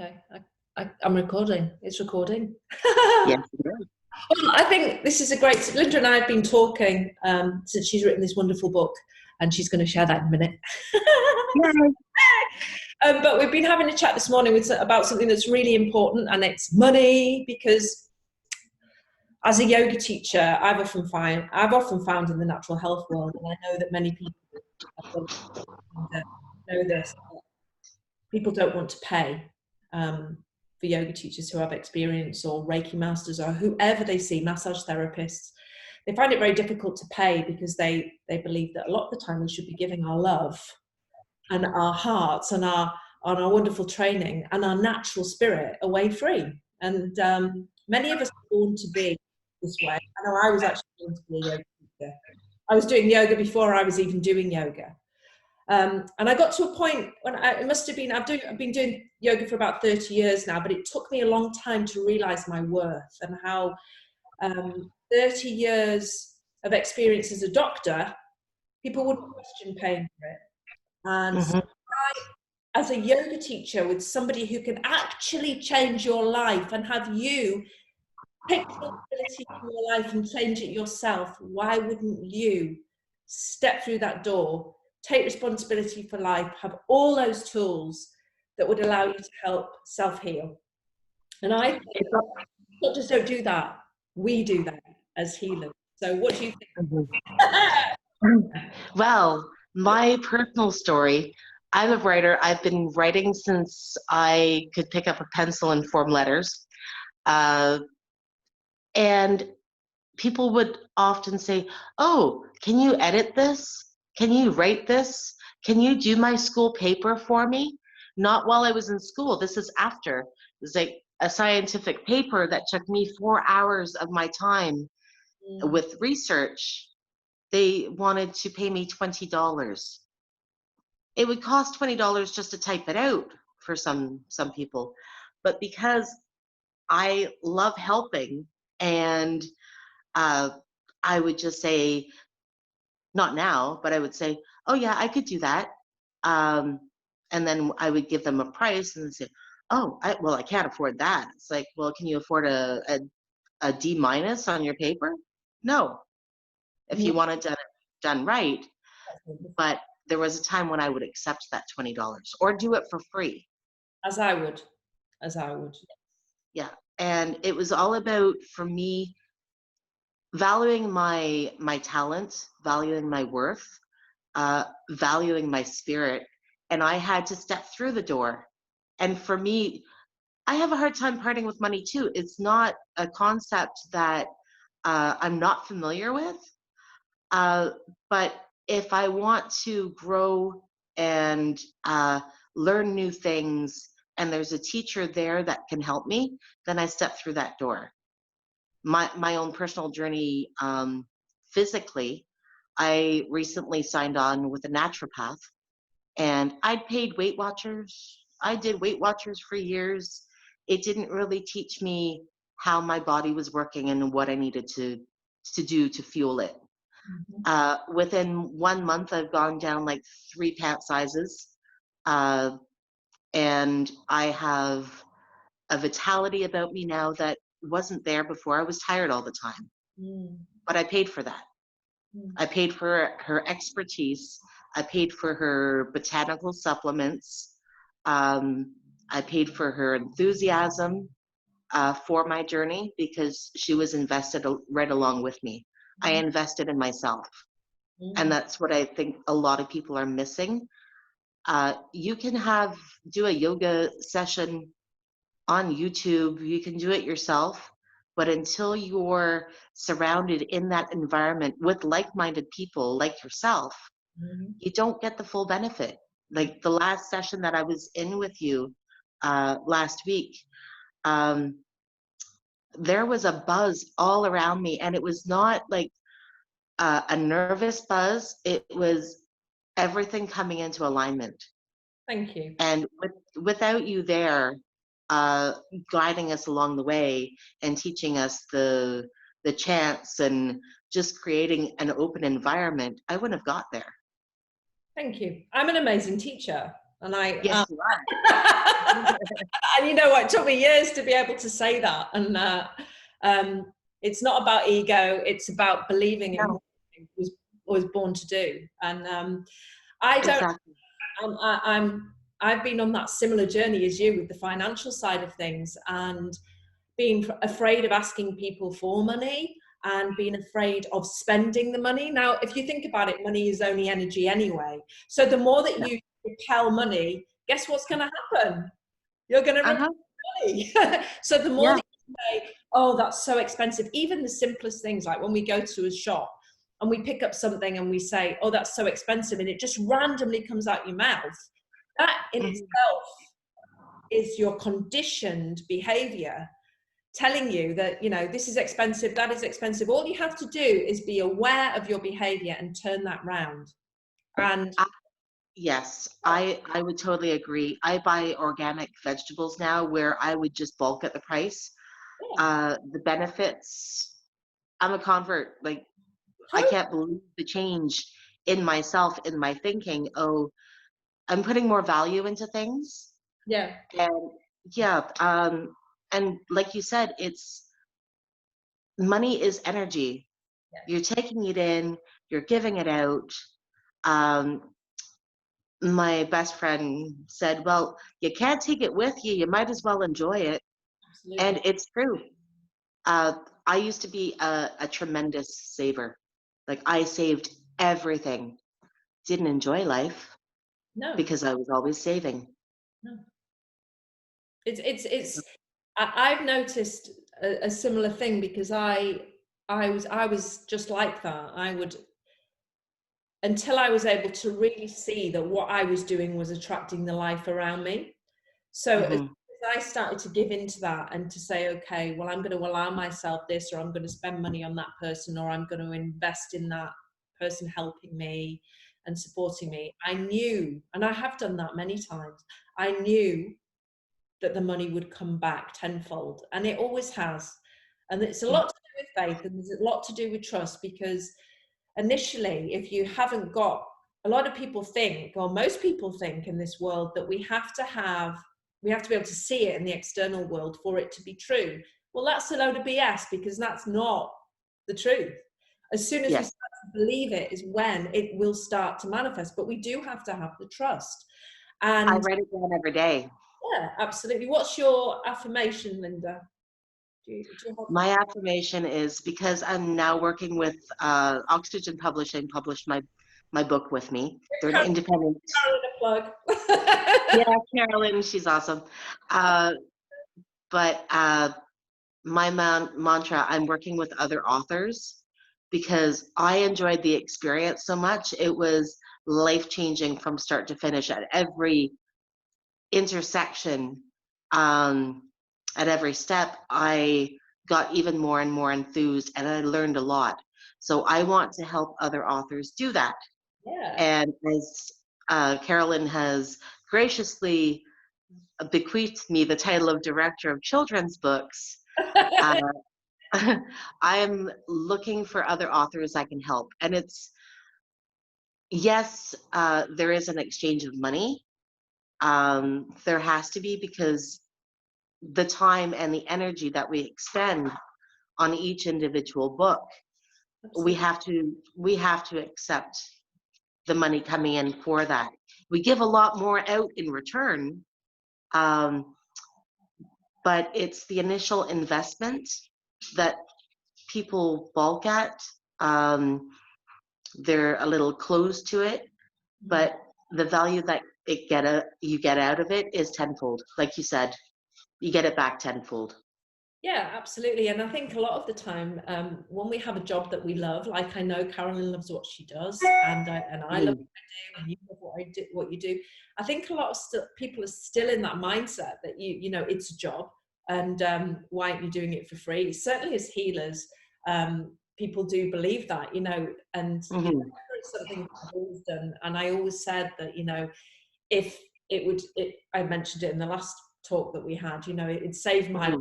Okay, I'm recording. It's recording. Yes, it is. Well, I think this is a great. Linda and I have been talking since she's written this wonderful book, and she's going to share that in a minute. Yay. But we've been having a chat this morning about something that's really important, and it's money. Because as a yoga teacher, I've often found in the natural health world, and I know that many people know this. People don't want to pay for yoga teachers who have experience, or Reiki masters, or whoever they see, massage therapists. They find it very difficult to pay because they believe that a lot of the time we should be giving our love and our hearts and our wonderful training and our natural spirit away free. And many of us are born to be this way. I know I was actually born to be a yoga teacher. I was doing yoga before I was even doing yoga. And I got to a point when it must have been, I've been doing yoga for about 30 years now, but it took me a long time to realize my worth and how 30 years of experience as a doctor, people would question paying for it. And so I, as a yoga teacher with somebody who can actually change your life and have you take responsibility for your life and change it yourself, why wouldn't you step through that door, take responsibility for life, have all those tools that would allow you to help self-heal? And I think doctors don't do that. We do that as healers. So what do you think? Well, my personal story, I'm a writer. I've been writing since I could pick up a pencil and form letters. And people would often say, oh, can you edit this? Can you write this? Can you do my school paper for me? Not while I was in school. This is after. It was like a scientific paper that took me 4 hours of my time with research. They wanted to pay me $20. It would cost $20 just to type it out for some people. But because I love helping, and I would just say, not now, but I would say, oh yeah, I could do that. And then I would give them a price and say, oh, I can't afford that. It's like, well, can you afford a D- on your paper? No, if you want it done right. But there was a time when I would accept that $20 or do it for free. As I would. Yeah. And it was all about, for me, valuing my talent, valuing my worth, valuing my spirit. And I had to step through the door. And for me, I have a hard time parting with money too. It's not a concept that I'm not familiar with. But if I want to grow and learn new things, and there's a teacher there that can help me, then I step through that door. My own personal journey, physically, I recently signed on with a naturopath, and I'd paid Weight Watchers. I did Weight Watchers for years. It didn't really teach me how my body was working and what I needed to do to fuel it. Within 1 month, I've gone down like 3 pant sizes, and I have a vitality about me now that wasn't there before. I was tired all the time, but I paid for that. I paid for her expertise. I paid for her botanical supplements. I paid for her enthusiasm for my journey, because she was invested right along with me. I invested in myself. And that's what I think a lot of people are missing. You can do a yoga session on YouTube, you can do it yourself, but until you're surrounded in that environment with like-minded people like yourself, you don't get the full benefit. Like the last session that I was in with you last week, there was a buzz all around me, and it was not like a nervous buzz. It was everything coming into alignment. Thank you. And without you there, guiding us along the way and teaching us the chants and just creating an open environment, I wouldn't have got there. Thank you. I'm an amazing teacher. And I, Yes, you are. and you know what? It took me years to be able to say that. And it's not about ego; it's about believing in No, what I was born to do. And I don't. exactly. I've been on that similar journey as you with the financial side of things, and being afraid of asking people for money and being afraid of spending the money. Now, if you think about it, money is only energy anyway. So the more that Yeah. you repel money, guess what's going to happen? You're going to repel Uh-huh. money. So the more Yeah. that you say, oh, that's so expensive, even the simplest things, like when we go to a shop and we pick up something and we say, oh, that's so expensive, and it just randomly comes out your mouth, that in Mhm. itself is your conditioned behavior telling you that, you know, this is expensive, that is expensive. All you have to do is be aware of your behavior and turn that round. And Yes, I would totally agree. I buy organic vegetables now where I would just bulk at the price. yeah, The benefits, I'm a convert. Like, I totally, can't believe the change in myself, in my thinking. Oh, I'm putting more value into things. yeah, And yeah, and like you said, it's money is energy. yeah. You're taking it in, you're giving it out. Um, my best friend said, well, you can't take it with you. You might as well enjoy it. And Absolutely. it's true. Uh, I used to be a tremendous saver. Like, I saved everything. Didn't enjoy life No, because I was always saving. no. It's I've noticed a similar thing because I was just like that. I would, until I was able to really see that what I was doing was attracting the life around me. So as Hmm. I started to give into that and to say, okay, well, I'm going to allow myself this, or I'm going to spend money on that person, or I'm going to invest in that person helping me and supporting me. I knew, and I have done that many times, I knew that the money would come back tenfold. And it always has. And it's a Yeah. lot to do with faith, and there's a lot to do with trust, because initially, if you haven't got, a lot of people think, or most people think in this world, that we have to be able to see it in the external world for it to be true. Well, that's a load of BS, because that's not the truth. As soon as we Yes. start to believe it is when it will start to manifest, but we do have to have the trust. I And write it down every day. yeah, absolutely. What's your affirmation, Linda? Do you have My affirmation is, because I'm now working with Oxygen Publishing, published my book with me. They're an independent. a plug? Yeah, Carolyn, she's awesome. But my mantra, I'm working with other authors because I enjoyed the experience so much. It was life changing from start to finish at every intersection. Um, at every step, I got even more and more enthused, and I learned a lot. So I want to help other authors do that. Yeah. And as Carolyn has graciously bequeathed me the title of Director of Children's Books, uh, I'm looking for other authors I can help. And it's, yes, there is an exchange of money. There has to be, because the time and the energy that we expend on each individual book, we Absolutely. have to accept the money coming in for that. We give a lot more out in return, um, but it's the initial investment that people balk at. They're a little closed to it, but the value that you get out of it is tenfold. Like you said, you get it back tenfold. Yeah, absolutely. And I think a lot of the time, when we have a job that we love, like I know Carolyn loves what she does, and I love Mm. what I do, and you love what I do, what you do. I think a lot of people are still in that mindset that you know it's a job, and why aren't you doing it for free? Certainly, as healers, people do believe that, you know, and you know, Hmm. it's something I've always done, and I always said that, you know, if I mentioned it in the last talk that we had, you know, it saved my life. Hmm.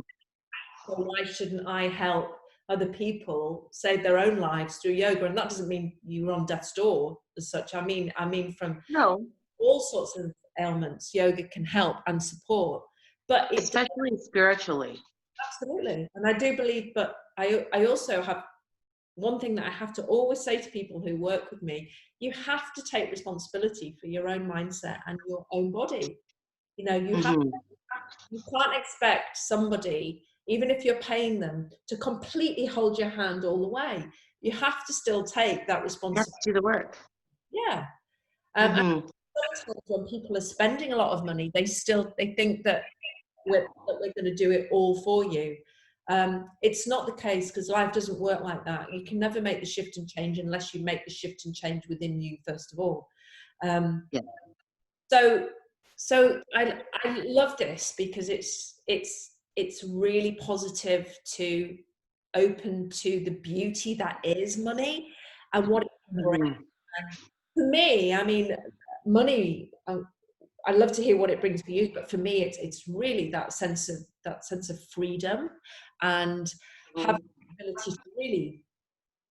So why shouldn't I help other people save their own lives through yoga? And that doesn't mean you're on death's door as such. I mean from No. all sorts of ailments, yoga can help and support. But it Especially spiritually. absolutely, and I do believe. But I also have one thing that I have to always say to people who work with me: you have to take responsibility for your own mindset and your own body. You know, Hmm. you can't expect somebody, even if you're paying them, to completely hold your hand all the way. You have to still take that You have responsibility. to do the work. Yeah. And Hmm. sometimes when people are spending a lot of money, they think that we're going to do it all for you. It's not the case, because life doesn't work like that. You can never make the shift and change unless you make the shift and change within you first of all. Yeah. So I love this because it's really positive, to open to the beauty that is money and what it can bring. Hmm. And for me, I mean, money. I'd love to hear what it brings for you, but for me, it's really that sense of freedom, and having the ability to really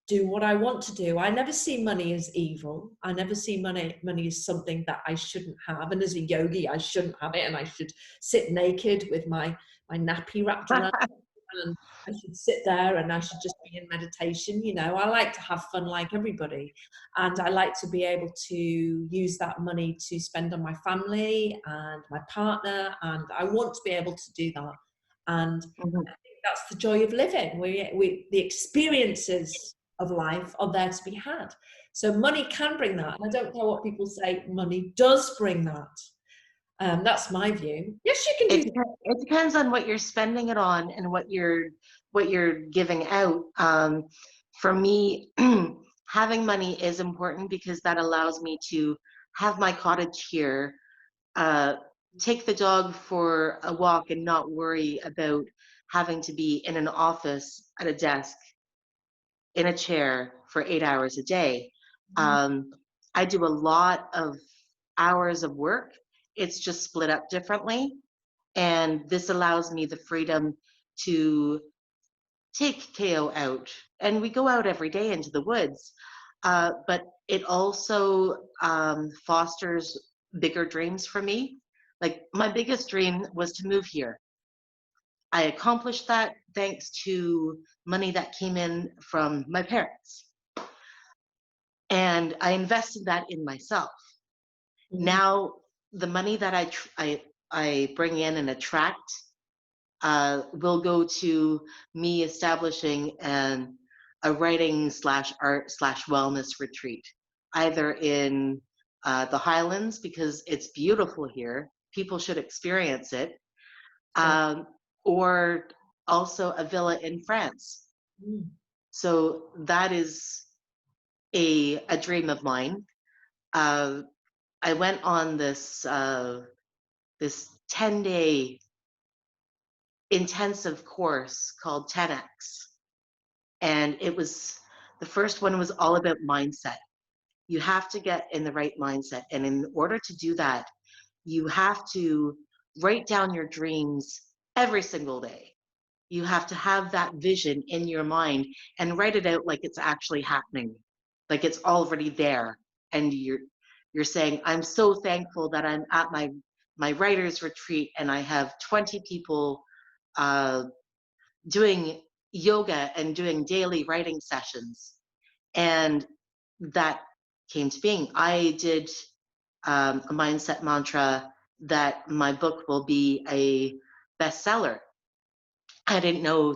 do what I want to do. I never see money as evil. I never see money as something that I shouldn't have. And as a yogi, I shouldn't have it, and I should sit naked with my nappy wrapped around, and I should sit there and I should just be in meditation. You know, I like to have fun like everybody, and I like to be able to use that money to spend on my family and my partner, and I want to be able to do that. And Hmm. that's the joy of living. The experiences of life are there to be had. So money can bring that. And I don't know what people say, money does bring that. That's my view. Yes, you can do that. It depends on what you're spending it on and what you're giving out. For me, having money is important because that allows me to have my cottage here, uh, take the dog for a walk and not worry about having to be in an office at a desk in a chair for 8 hours a day. Um, I do a lot of hours of work. It's just split up differently. And this allows me the freedom to take KO out. And we go out every day into the woods. But it also fosters bigger dreams for me. Like my biggest dream was to move here. I accomplished that thanks to money that came in from my parents. And I invested that in myself. Mhm. Now, the money that I bring in and attract will go to me establishing a writing slash art slash wellness retreat, either in the Highlands, because it's beautiful here. People should experience it, So, um, or also a villa in France. mm, So that is a dream of mine. Uh, I went on this 10-day intensive course called 10X. And it was the first one was all about mindset. You have to get in the right mindset. And in order to do that, you have to write down your dreams every single day. You have to have that vision in your mind and write it out like it's actually happening, like it's already there. And you're saying, I'm so thankful that I'm at my writer's retreat and I have 20 people uh, doing yoga and doing daily writing sessions. And that came to being. I did a mindset mantra that my book will be a bestseller. I didn't know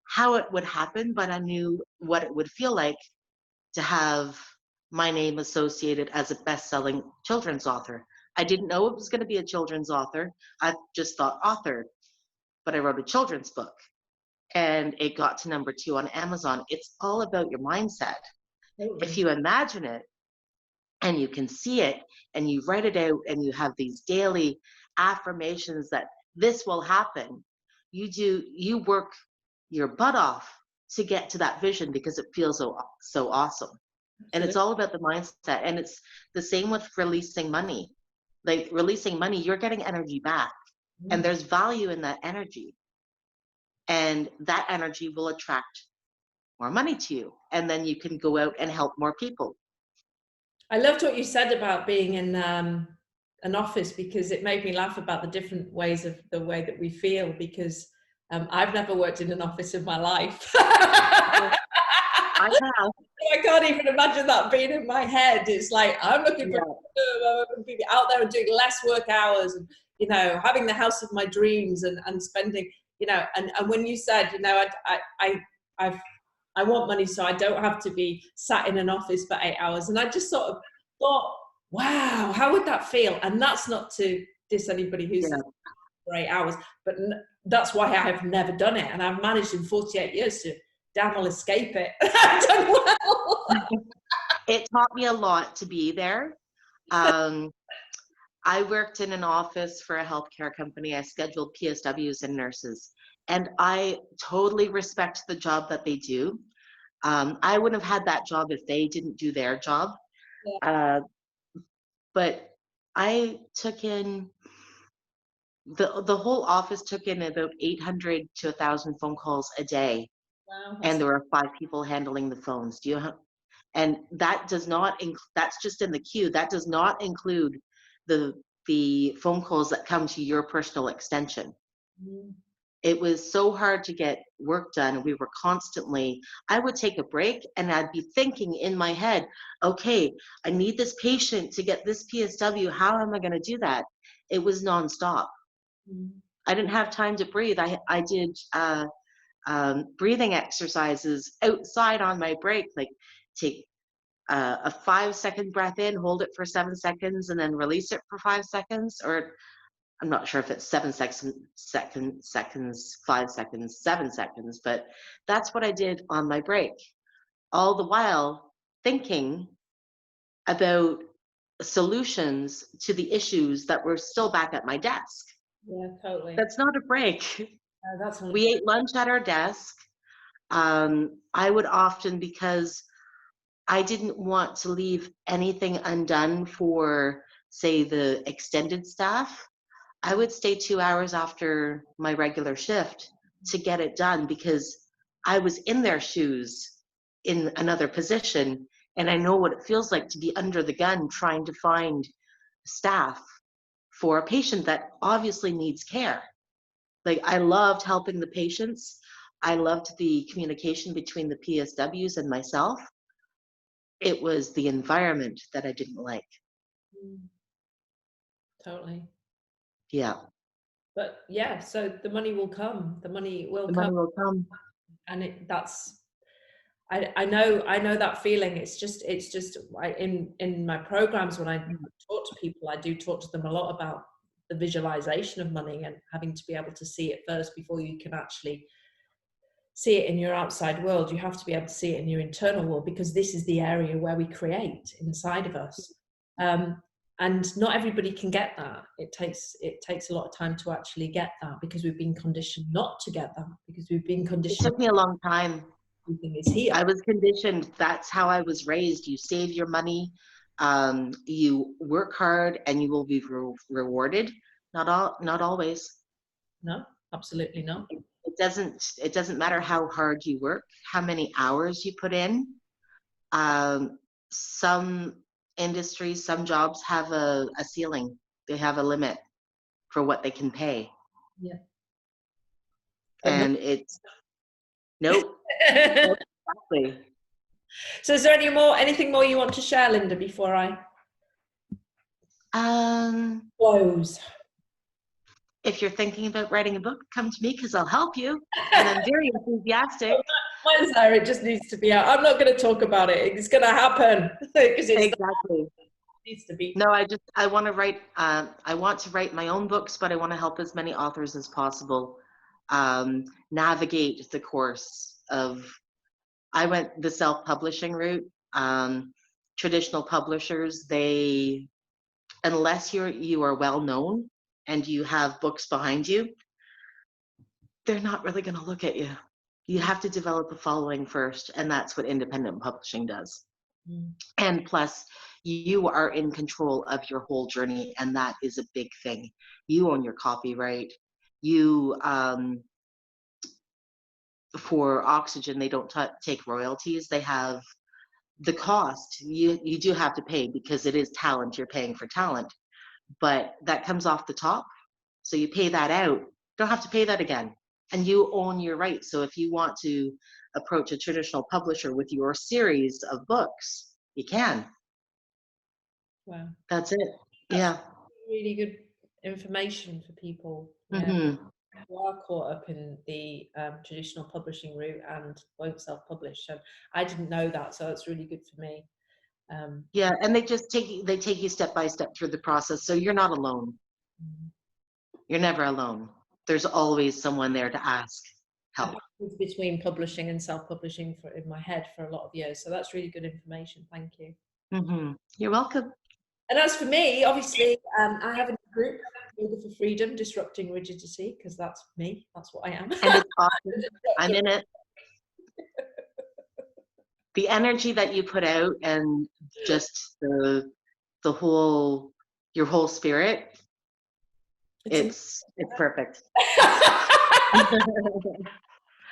how it would happen, but I knew what it would feel like to have my name associated as a best-selling children's author. I didn't know it was going to be a children's author. I just thought author, but I wrote a children's book and it got to #2 on Amazon. It's all about your mindset. If totally. you imagine it and you can see it and you write it out and you have these daily affirmations that this will happen, you work your butt off to get to that vision because it feels so awesome. And it's Absolutely. all about the mindset. And it's the same with releasing money. Like releasing money, you're getting energy back and Mm. there's value in that energy. And that energy will attract more money to you. And then you can go out and help more people. I loved what you said about being in an office because it made me laugh about the different ways of the way that we feel, because I've never worked in an office in my life. I have. I can't even imagine that being in my head. It's like, I'm looking for be out there and doing less work hours, and, you know, having the house of my dreams, and spending, you know, and when you said, you know, I want money so I don't have to be sat in an office for 8 hours. And I just sort of thought, wow, how would that feel? And that's not to diss anybody who's for 8 hours, but that's why I've never done it. And I've managed in 48 years to damn well escape it. I've done well. It taught me a lot to be there. I worked in an office for a healthcare company. I scheduled PSWs and nurses, and I totally respect the job that they do. I wouldn't have had that job if they didn't do their job. Yeah. But I took in, the whole office took in about 800 to 1,000 phone calls a day. Wow, and there were 5 people handling the phones. And that does not that's just in the queue. That does not include the phone calls that come to your personal extension. It was so hard to get work done. We were constantly, I would take a break and I'd be thinking in my head, okay, I need this patient to get this PSW. How am I going to do that? It was nonstop. I didn't have time to breathe. I did breathing exercises outside on my break, like take a 5-second breath in, hold it for 7 seconds, and then release it for 5 seconds. Or I'm not sure if it's 7 seconds, 5 seconds, 7 seconds, but that's what I did on my break. All the while thinking about solutions to the issues that were still back at my desk. Yeah, totally. That's not a break. That's We ate lunch at our desk. I would often, because I didn't want to leave anything undone for, say, the extended staff, I would stay 2 hours after my regular shift to get it done, because I was in their shoes in another position, and I know what it feels like to be under the gun trying to find staff for a patient that obviously needs care. Like, I loved helping the patients. I loved the communication between the PSWs and myself. It was the environment that I didn't like. Totally. Yeah. But yeah, so the money will come. The money will come. The money will come. And I know that feeling. It's just in my programs, when I talk to people, I do talk to them a lot about the visualization of money and having to be able to see it first before you can actually see it in your outside world. You have to be able to see it in your internal world, because this is the area where we create inside of us. And not everybody can get that. It takes a lot of time to actually get that, because we've been conditioned not to get that, because we've been conditioned. It took me a long time. Everything is here. I was conditioned. That's how I was raised. You save your money, you work hard, and you will be rewarded. Not always. No, absolutely not. It doesn't matter how hard you work, how many hours you put in. Some industries, some jobs have a ceiling. They have a limit for what they can pay. Yeah. And it's nope. Exactly. So is there anything more you want to share, Linda, before I close? If you're thinking about writing a book, come to me, because I'll help you. And I'm very enthusiastic. Mine's there. It just needs to be out. I'm not going to talk about it. It's going to happen. Exactly. It needs to be. No, I want to write. I want to write my own books, but I want to help as many authors as possible navigate the course of. I went the self-publishing route. Traditional publishers, unless you are well known and you have books behind you, they're not really going to look at you. You have to develop a following first, and that's what independent publishing does. And plus, you are in control of your whole journey, and that is a big thing. You own your copyright. You for Oxygen, they don't take royalties. They have the cost. You do have to pay, because it is talent. You're paying for talent. but that comes off the top. So you pay that out, don't have to pay that again. And you own your rights. So if you want to approach a traditional publisher with your series of books, you can. Wow. That's it. That's Yeah. really good information for people. Yeah. Mm-hmm. Who are caught up in the traditional publishing route and won't self-publish. So I didn't know that, so it's really good for me. Yeah, and they take you step by step through the process, so you're not alone. You're never alone. There's always someone there to ask help. Between publishing and self-publishing in my head for a lot of years, so that's really good information. Thank you. Mm-hmm. You're welcome. And as for me, obviously, I have a group, Yoga for Freedom, Disrupting Rigidity, because that's me. That's what I am. And it's awesome. I'm in it. The energy that you put out and just the whole, your whole spirit, it's perfect.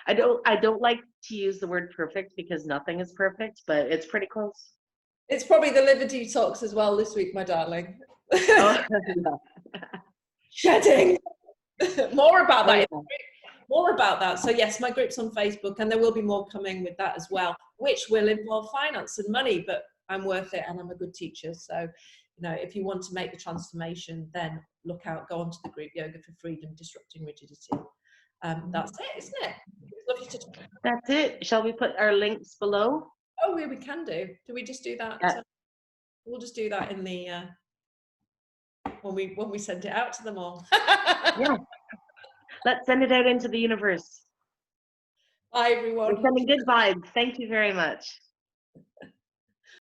I don't like to use the word perfect because nothing is perfect, but it's pretty close. It's probably the liver detox as well this week, my darling. Oh, yeah. Shedding. More about that. More about that. So yes, my group's on Facebook, and there will be more coming with that as well, which will involve finance and money, but I'm worth it and I'm a good teacher. So, you know, if you want to make the transformation, then look out, go onto the group Yoga for Freedom, Disrupting Rigidity. That's it, isn't it? Lovely to talk. That's it. Shall we put our links below? Oh, we can do. Do we just do that? Yeah. We'll just do that in the when we send it out to them all. Yeah. Let's send it out into the universe. Bye, everyone. We're sending good vibes. Thank you very much.